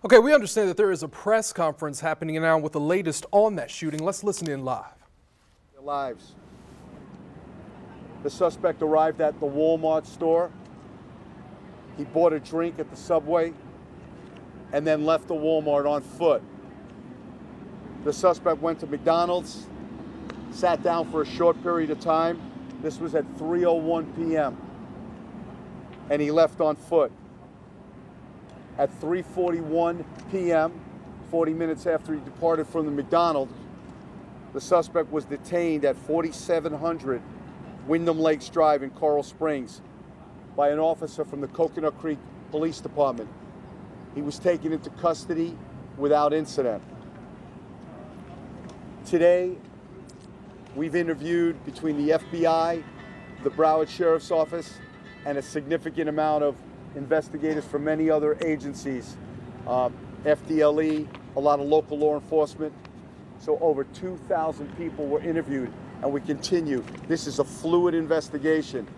Okay, we understand that there is a press conference happening now with the latest on that shooting. Let's listen in live. Their lives. The suspect arrived at the Walmart store. He bought a drink at the Subway and then left the Walmart on foot. The suspect went to McDonald's, sat down for a short period of time. This was at 3:01 p.m. and he left on foot. At 3:41 p.m., 40 minutes after he departed from the McDonald's, the suspect was detained at 4700 Wyndham Lakes Drive in Coral Springs by an officer from the Coconut Creek Police Department. He was taken into custody without incident. Today, we've interviewed between the FBI, the Broward Sheriff's Office, and a significant amount of investigators from many other agencies, FDLE, a lot of local law enforcement. So over 2,000 people were interviewed, and we continue. This is a fluid investigation.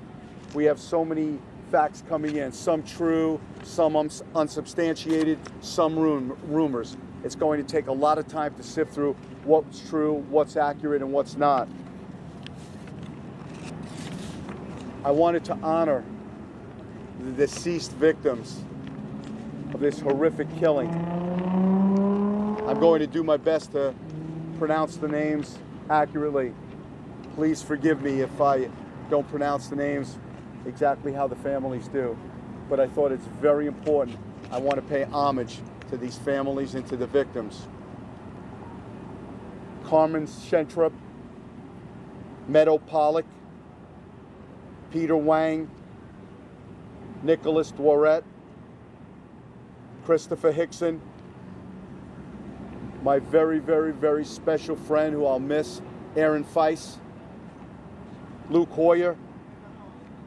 We have so many facts coming in, some true, some unsubstantiated, some rumors. It's going to take a lot of time to sift through what's true, what's accurate, and what's not. I wanted to honor the deceased victims of this horrific killing. I'm going to do my best to pronounce the names accurately. Please forgive me if I don't pronounce the names exactly how the families do, but I thought it's very important. I want to pay homage to these families and to the victims. Carmen Shentrup, Meadow Pollock, Peter Wang, Nicholas Dworet, Christopher Hickson, my very, very, very special friend who I'll miss, Aaron Feiss, Luke Hoyer,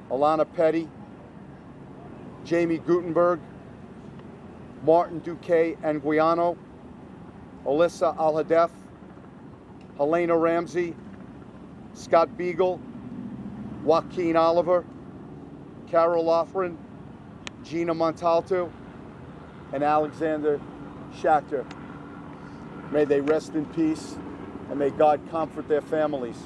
Alana Petty, Jamie Gutenberg, Martin Duque Anguiano, Alyssa Al-Hadef, Helena Ramsey, Scott Beagle, Joaquin Oliver, Carol Loughran, Gina Montalto, and Alexander Schachter. May they rest in peace, and may God comfort their families.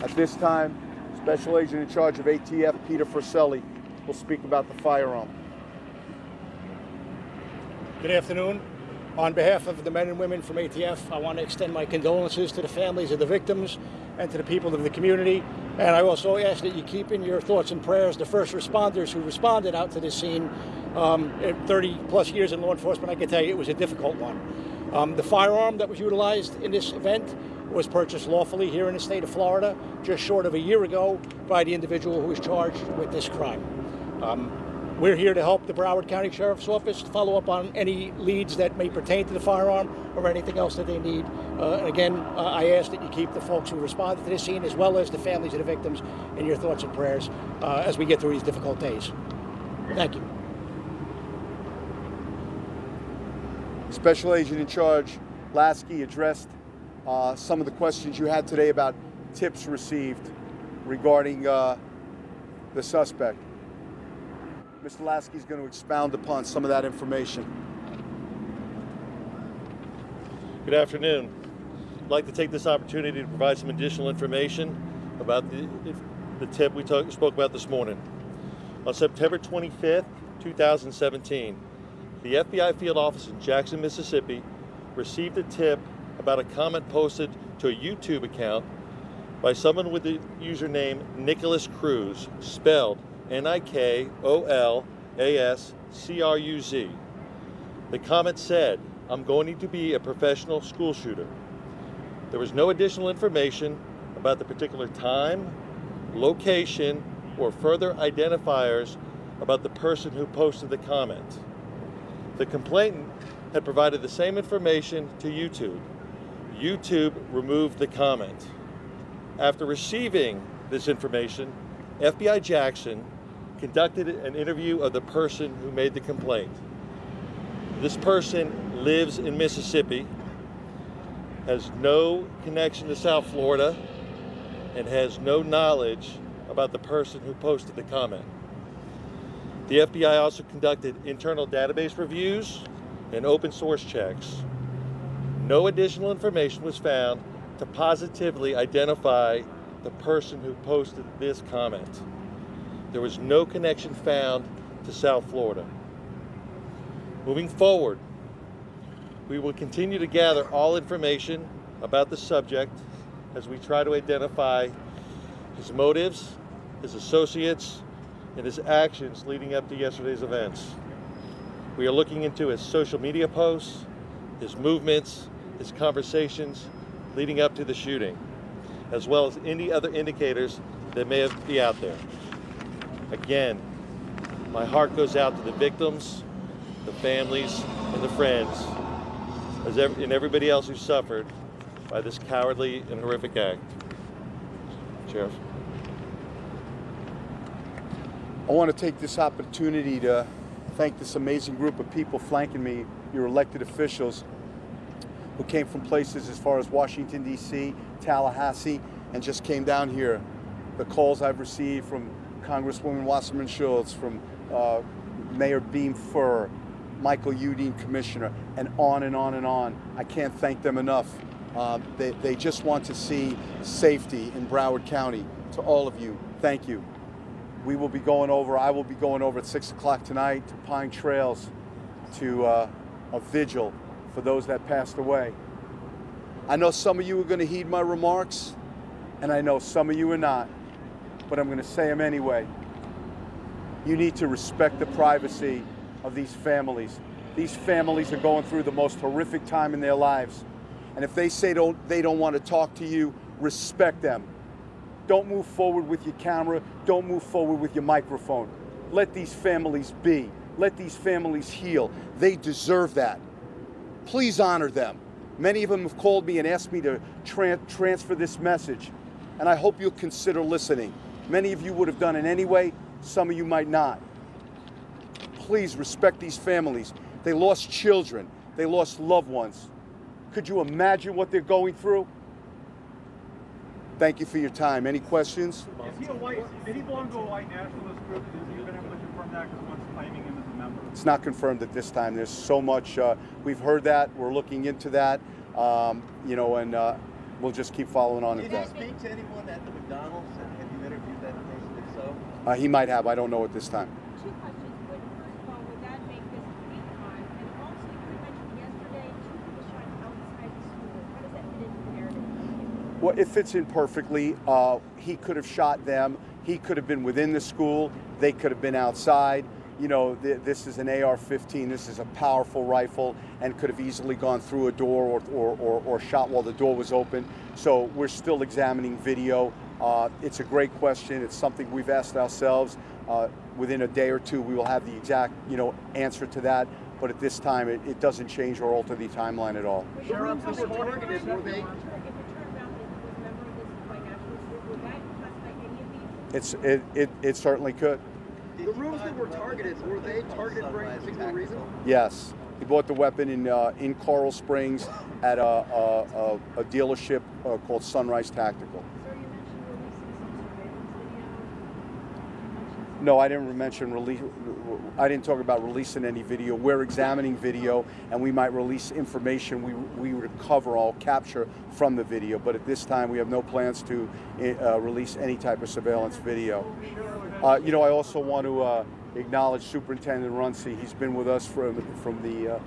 At this time, Special Agent in charge of ATF, Peter Forcelli, will speak about the firearm. Good afternoon. On behalf of the men and women from ATF, I want to extend my condolences to the families of the victims and to the people of the community. And I also ask that you keep in your thoughts and prayers the first responders who responded out to this scene. 30 plus years in law enforcement, I can tell you it was a difficult one. The firearm that was utilized in this event was purchased lawfully here in the state of Florida just short of a year ago by the individual who was charged with this crime. We're here to help the Broward County Sheriff's Office to follow up on any leads that may pertain to the firearm or anything else that they need. And again, I ask that you keep the folks who responded to this scene as well as the families of the victims in your thoughts and prayers as we get through these difficult days. Thank you. Special Agent in charge Lasky addressed some of the questions you had today about tips received regarding the suspect. Mr. Lasky is going to expound upon some of that information. Good afternoon. I'd like to take this opportunity to provide some additional information about the tip we spoke about this morning. On September 25th, 2017, the FBI field office in Jackson, Mississippi received a tip about a comment posted to a YouTube account by someone with the username Nicholas Cruz, spelled Nicholascruz. The comment said, "I'm going to be a professional school shooter." There was no additional information about the particular time, location, or further identifiers about the person who posted the comment. The complainant had provided the same information to YouTube. YouTube removed the comment. After receiving this information, FBI Jackson conducted an interview of the person who made the complaint. This person lives in Mississippi, has no connection to South Florida, and has no knowledge about the person who posted the comment. The FBI also conducted internal database reviews and open source checks. No additional information was found to positively identify the person who posted this comment. There was no connection found to South Florida. Moving forward, we will continue to gather all information about the subject as we try to identify his motives, his associates, and his actions leading up to yesterday's events. We are looking into his social media posts, his movements, his conversations leading up to the shooting, as well as any other indicators that may be out there. Again, my heart goes out to the victims, the families, and the friends, and everybody else who suffered by this cowardly and horrific act. Sheriff. I want to take this opportunity to thank this amazing group of people flanking me, your elected officials, who came from places as far as Washington, D.C., Tallahassee, and just came down here. The calls I've received from Congresswoman Wasserman Schultz, from Mayor Beam Furr, Michael Udine, Commissioner, and on and on and on. I can't thank them enough. They just want to see safety in Broward County. To all of you, thank you. We will be going over, I will be going over at 6 o'clock tonight to Pine Trails to a vigil for those that passed away. I know some of you are going to heed my remarks, and I know some of you are not, but I'm going to say them anyway. You need to respect the privacy of these families. These families are going through the most horrific time in their lives. And if they say they don't want to talk to you, respect them. Don't move forward with your camera. Don't move forward with your microphone. Let these families be. Let these families heal. They deserve that. Please honor them. Many of them have called me and asked me to transfer this message, and I hope you'll consider listening. Many of you would have done it anyway. Some of you might not. Please respect these families. They lost children. They lost loved ones. Could you imagine what they're going through? Thank you for your time. Any questions? Is he did he belong to a white nationalist group? Has he been able to confirm that, because one's claiming him as a member? It's not confirmed at this time. There's so much, we've heard that, we're looking into that, you know, and we'll just keep following on with that. Did he speak to anyone at the McDonald's? Have you interviewed that person, if so? He might have, I don't know at this time. Two questions. First of all, would that make this a hate crime? And also, you mentioned yesterday 2 people shot outside the school. How does that fit into the narrative? Well, it fits in perfectly. He could have shot them. He could have been within the school. They could have been outside. You know, this is an AR-15. This is a powerful rifle and could have easily gone through a door or shot while the door was open. So we're still examining video. It's a great question. It's something we've asked ourselves. Within a day or two, we will have the exact, you know, answer to that. But at this time, it doesn't change or alter the timeline at all. Sheriff, were they? It certainly could. The rooms that were targeted, were they targeted for any particular reason? Yes. He bought the weapon in Coral Springs at a dealership called Sunrise Tactical. No, I didn't mention release. I didn't talk about releasing any video. We're examining video, and we might release information we recover or capture from the video. But at this time, we have no plans to release any type of surveillance video. You know, I also want to acknowledge Superintendent Runcie. He's been with us from the.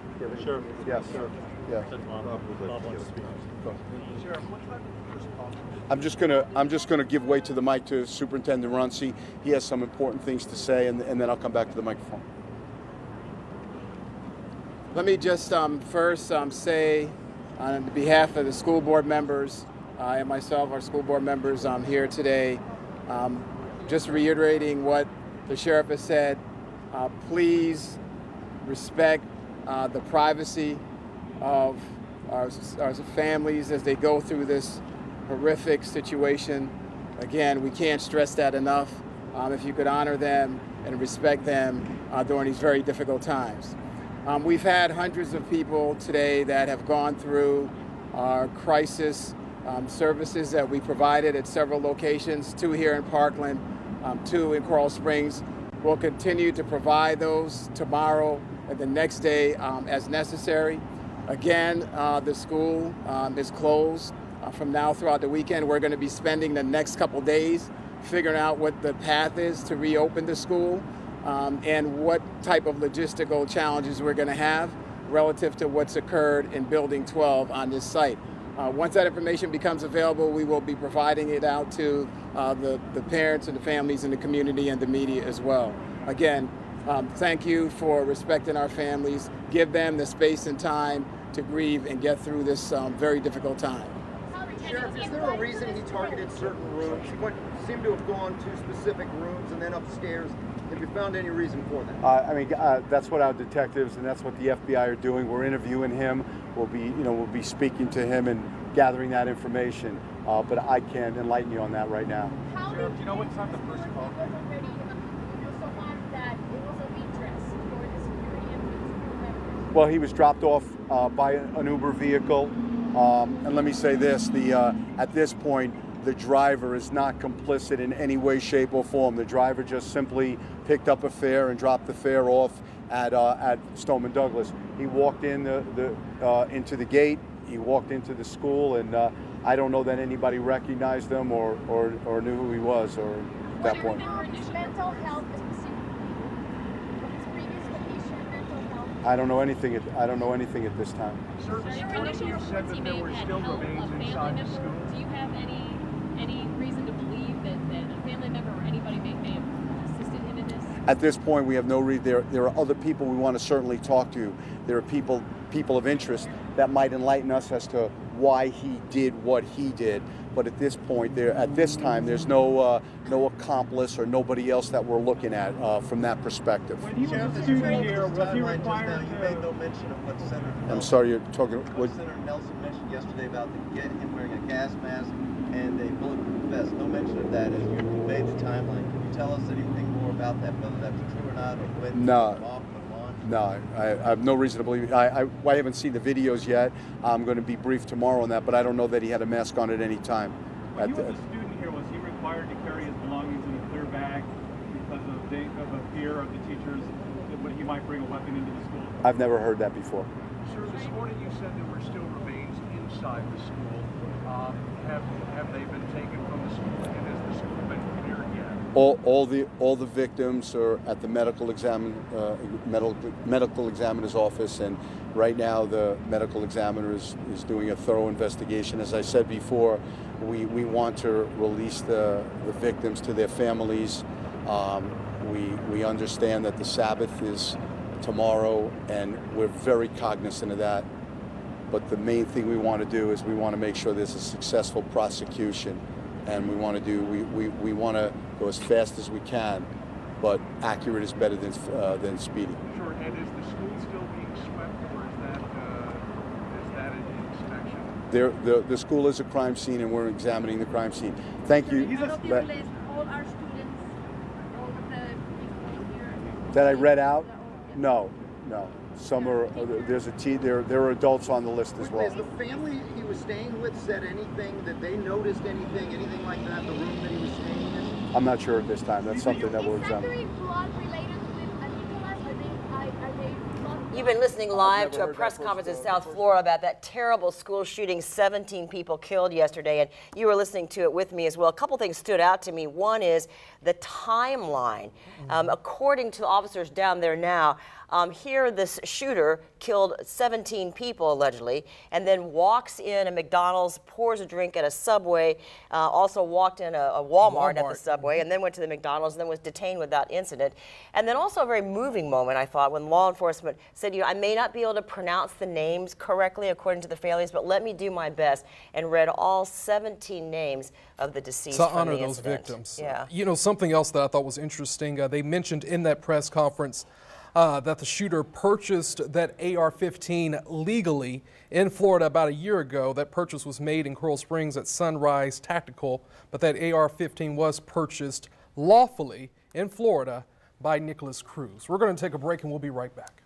Sure. Yes. Sure. Yeah. Sheriff, what type of response? I'm just gonna give way to the mic to Superintendent Runcie. He has some important things to say, and then I'll come back to the microphone. Let me just first say, on behalf of the school board members and myself, our school board members here today, just reiterating what the sheriff has said. Please respect the privacy of our families as they go through this horrific situation. Again, we can't stress that enough. If you could honor them and respect them during these very difficult times. We've had hundreds of people today that have gone through our crisis services that we provided at several locations, 2 here in Parkland, 2 in Coral Springs. We'll continue to provide those tomorrow and the next day as necessary. Again, the school is closed from now throughout the weekend. We're going to be spending the next couple days figuring out what the path is to reopen the school and what type of logistical challenges we're going to have relative to what's occurred in Building 12 on this site. Once that information becomes available, we will be providing it out to the parents and the families in the community and the media as well. Again, thank you for respecting our families. Give them the space and time to grieve and get through this very difficult time. Sheriff, is there a reason he targeted certain rooms? He seemed to have gone to specific rooms and then upstairs. Have you found any reason for that? That's what our detectives and that's what the FBI are doing. We're interviewing him. We'll be speaking to him and gathering that information. But I can't enlighten you on that right now. Sheriff, do you know what time the first call? Well, he was dropped off by an Uber vehicle. And let me say this, at this point, the driver is not complicit in any way, shape, or form. The driver just simply picked up a fare and dropped the fare off at Stoneman Douglas. He walked in into the gate, he walked into the school, and I don't know that anybody recognized him or knew who he was or at that point. Mental health his previous vacation, mental health. I don't know anything at this time. Sir, the security chief said that there were still remains inside the school. Do you have any reason to believe that a family member or anybody may have assisted him in this? At this point, we have no reason. There are other people we want to certainly talk to. There are people of interest that might enlighten us as to why he did what he did. But at this point, at this time, there's no accomplice or nobody else that we're looking at from that perspective. When he was a student here, was he required You made no mention of what Senator Nelson, I'm sorry, you're talking. what Senator Nelson mentioned yesterday about him wearing a gas mask and a bulletproof vest. No mention of that as you made the timeline. Can you tell us anything more about that, whether that's true or not, or when No. he was off and on? No, I have no reason to believe. I haven't seen the videos yet. I'm going to be briefed tomorrow on that, but I don't know that he had a mask on at any time. When he was a student here, was he required to carry his belongings in a clear bag because of a fear of the teachers that he might bring a weapon into the school? I've never heard that before. Sir, this morning you said there were still remains inside the school. Have they been taken from the school, and has the school been cleared yet? All the victims are at the medical examiner's office, and right now the medical examiner is doing a thorough investigation. As I said before, we want to release the victims to their families. We understand that the Sabbath is tomorrow, and we're very cognizant of that. But the main thing we want to do is we want to make sure there's a successful prosecution, and we want to go as fast as we can, but accurate is better than speedy. Sure. And is the school still being swept, or is that an inspection? The school is a crime scene, and we're examining the crime scene. Thank you. All our students, all of the people here. That I read out? No. Some are. There are adults on the list as well. Has the family he was staying with said anything, that they noticed anything like that in the room that he was staying in? I'm not sure at this time. That's something that we'll examine. You've been listening live to a press conference in South Florida about that terrible school shooting, 17 people killed yesterday, and you were listening to it with me as well. A couple things stood out to me. One is the timeline. According to officers down there now, here this shooter killed 17 people allegedly, and then walks in a McDonald's, pours a drink at a Subway, also walked in a Walmart at the Subway, and then went to the McDonald's, and then was detained without incident. And then also a very moving moment, I thought, when law enforcement said, I may not be able to pronounce the names correctly according to the families, but let me do my best, and read all 17 names of the deceased to from honor the those incident. victims. Yeah. Something else that I thought was interesting, they mentioned in that press conference that the shooter purchased that AR-15 legally in Florida about a year ago. That purchase was made in Coral Springs at Sunrise Tactical, but that AR-15 was purchased lawfully in Florida by Nicholas Cruz. We're going to take a break and we'll be right back.